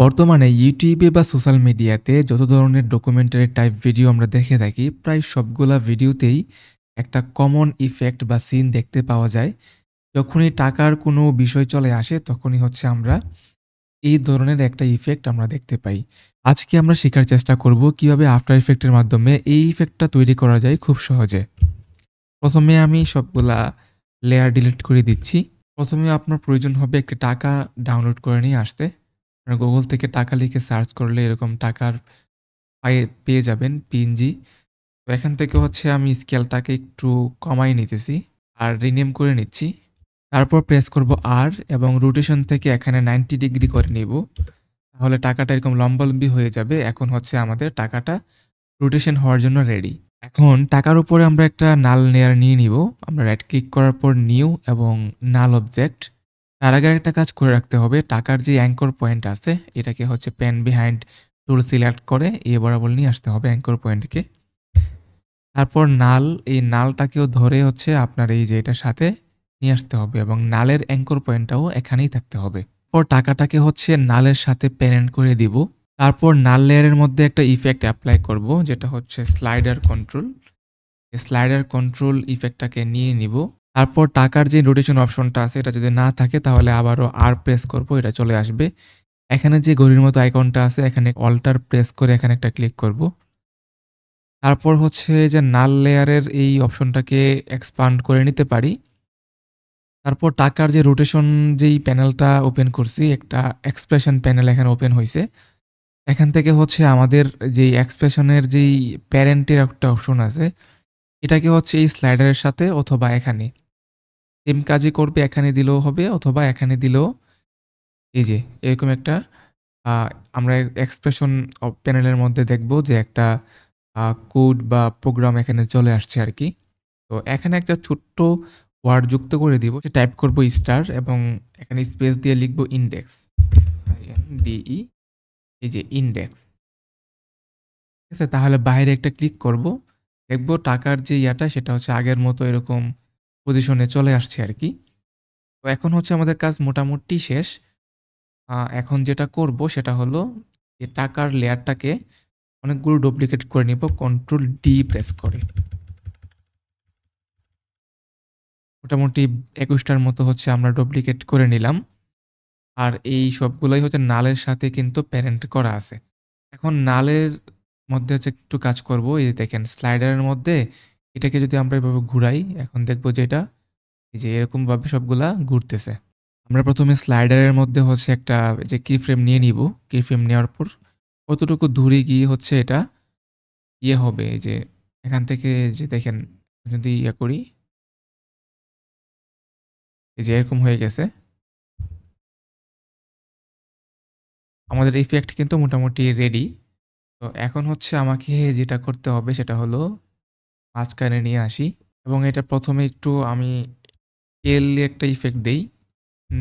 বর্তমানে ইউটিউবে বা সোশ্যাল মিডিয়াতে যত ধরনের ডকুমেন্টারি টাইপ ভিডিও আমরা দেখে থাকি, প্রায় সবগুলা ভিডিওতেই একটা কমন ইফেক্ট বা সিন দেখতে পাওয়া যায়। যখনই টাকার কোনো বিষয় চলে আসে, তখনই হচ্ছে আমরা এই ধরনের একটা ইফেক্ট আমরা দেখতে পাই। আজকে আমরা শেখার চেষ্টা করব কিভাবে আফটার ইফেক্টের মাধ্যমে এই ইফেক্টটা তৈরি করা যায় খুব সহজে। প্রথমে আমি সবগুলা লেয়ার ডিলিট করে দিচ্ছি। প্রথমে আপনার প্রয়োজন হবে একটি টাকা ডাউনলোড করে নিয়ে আসতে। গুগল থেকে টাকা লিখে সার্চ করলে এরকম টাকার পেয়ে যাবেন পিএনজি। তো এখান থেকে হচ্ছে আমি স্কেলটাকে একটু কমায় নিতেছি আর রিনেম করে নিচ্ছি। তারপর প্রেস করব আর এবং রোটেশন থেকে এখানে 90 ডিগ্রি করে নিব। তাহলে টাকাটা এরকম লম্বালম্বি হয়ে যাবে। এখন হচ্ছে আমাদের টাকাটা রোটেশন হওয়ার জন্য রেডি। এখন টাকার উপরে আমরা একটা নাল লেয়ার নিয়ে নিব। আমরা রাইট ক্লিক করার পর নিউ এবং নাল অবজেক্ট। তার আগে একটা কাজ করে রাখতে হবে। টাকার যে অ্যাঙ্কর পয়েন্ট আছে এটাকে হচ্ছে পেন বিহাইন্ড টুল সিলেক্ট করে বরাবর নিয়ে আসতে হবে অ্যাঙ্কর পয়েন্টকে। তারপর নাল, এই নালটাকেও ধরে হচ্ছে আপনার এই যে এটার সাথে নিয়ে আসতে হবে এবং নালের অ্যাঙ্কর পয়েন্টটাও এখানেই থাকতে হবে। পর টাকাটাকে হচ্ছে নালের সাথে প্যারেন্ট করে দিব। তারপর নাল লেয়ারের মধ্যে একটা ইফেক্ট এপ্লাই করব, যেটা হচ্ছে স্লাইডার কন্ট্রোল। স্লাইডার কন্ট্রোল ইফেক্টটাকে নিয়ে নিব। তারপর টাকার যে রোটেশন অপশনটা আছে এটা যদি না থাকে তাহলে আবারও আর প্রেস করব, এটা চলে আসবে। এখানে যে ঘড়ির মতো আইকনটা আছে এখানে অল্টার প্রেস করে এখানে একটা ক্লিক করব। তারপর হচ্ছে যে নাল লেয়ারের এই অপশনটাকে এক্সপান্ড করে নিতে পারি। তারপর টাকার যে রোটেশন যেই প্যানেলটা ওপেন করছি, একটা এক্সপ্রেশন প্যানেল এখানে ওপেন হইছে। এখান থেকে হচ্ছে আমাদের যেই এক্সপ্রেশনের যেই প্যারেন্টের একটা অপশন আছে, এটাকে হচ্ছে এই স্লাইডারের সাথে অথবা এখানে সেম কাজই করবে, এখানে দিলেও হবে অথবা এখানে দিলেও এই যে এরকম একটা আ আমরা এক্সপ্রেশন প্যানেলের মধ্যে দেখব যে একটা কোড বা প্রোগ্রাম এখানে চলে আসছে আরকি। তো এখানে একটা ছোট্ট ওয়ার্ড যুক্ত করে দিব। টাইপ করব স্টার এবং এখানে স্পেস দিয়ে লিখব ইনডেক্স। INDE, এই যে ইনডেক্স। ঠিক আছে? তাহলে বাইরে একটা ক্লিক করব। দেখব টাকার যে ইয়াটা সেটা হচ্ছে আগের মতো এরকম পজিশনে চলে আসছে আরকি। তো এখন হচ্ছে আমাদের কাজ মোটামুটি শেষ। এখন যেটা করব সেটা হলো যে টাকার লেয়ারটাকে অনেকগুলো ডুপ্লিকেট করে নিব কন্ট্রোল ডি প্রেস করে। মোটামুটি ২১ টার মতো হচ্ছে আমরা ডুপ্লিকেট করে নিলাম। আর এই সবগুলাই হচ্ছে নালের সাথে কিন্তু প্যারেন্ট করা আছে। এখন নালের মধ্যে হচ্ছে একটু কাজ করব। এই যে দেখেন স্লাইডারের মধ্যে এটাকে যদি আমরা এভাবে ঘুরাই, এখন দেখব যে এটা এই যে এরকমভাবে সবগুলা ঘুরতেছে। আমরা ১ম এ স্লাইডারের মধ্যে হচ্ছে একটা যে কি ফ্রেম নিয়ে নিব। কি ফ্রেম নেওয়ার পর কতটুকু দূরে গিয়ে হচ্ছে এটা হবে, এই যে এখান থেকে যে দেখেন যদি করি, এই যে এরকম হয়ে গেছে। আমাদের ইফেক্ট কিন্তু মোটামুটি রেডি। তো এখন হচ্ছে আমাকে যেটা করতে হবে সেটা হলো মাঝখানে নিয়ে আসি এবং এটা ১ম এ একটু আমি স্কেল একটা ইফেক্ট দেই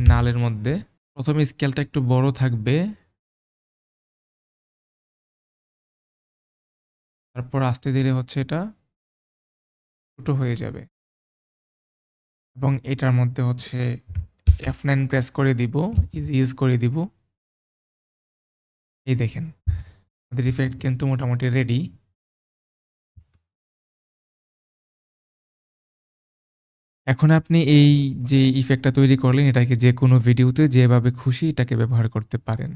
নালের মধ্যে। ১ম এ স্কেলটা একটু বড় থাকবে। তারপর আস্তে ধীরে হচ্ছে এটা ছোট হয়ে যাবে এবং এটার মধ্যে হচ্ছে F9 প্রেস করে দিব, ইজ করে দিব। এই দেখেন আমাদের ইফেক্ট কিন্তু মোটামুটি রেডি। এখন আপনি এই যে ইফেক্টটা তৈরি করলেন এটাকে যেকোনো ভিডিওতে যেভাবে খুশি এটাকে ব্যবহার করতে পারেন।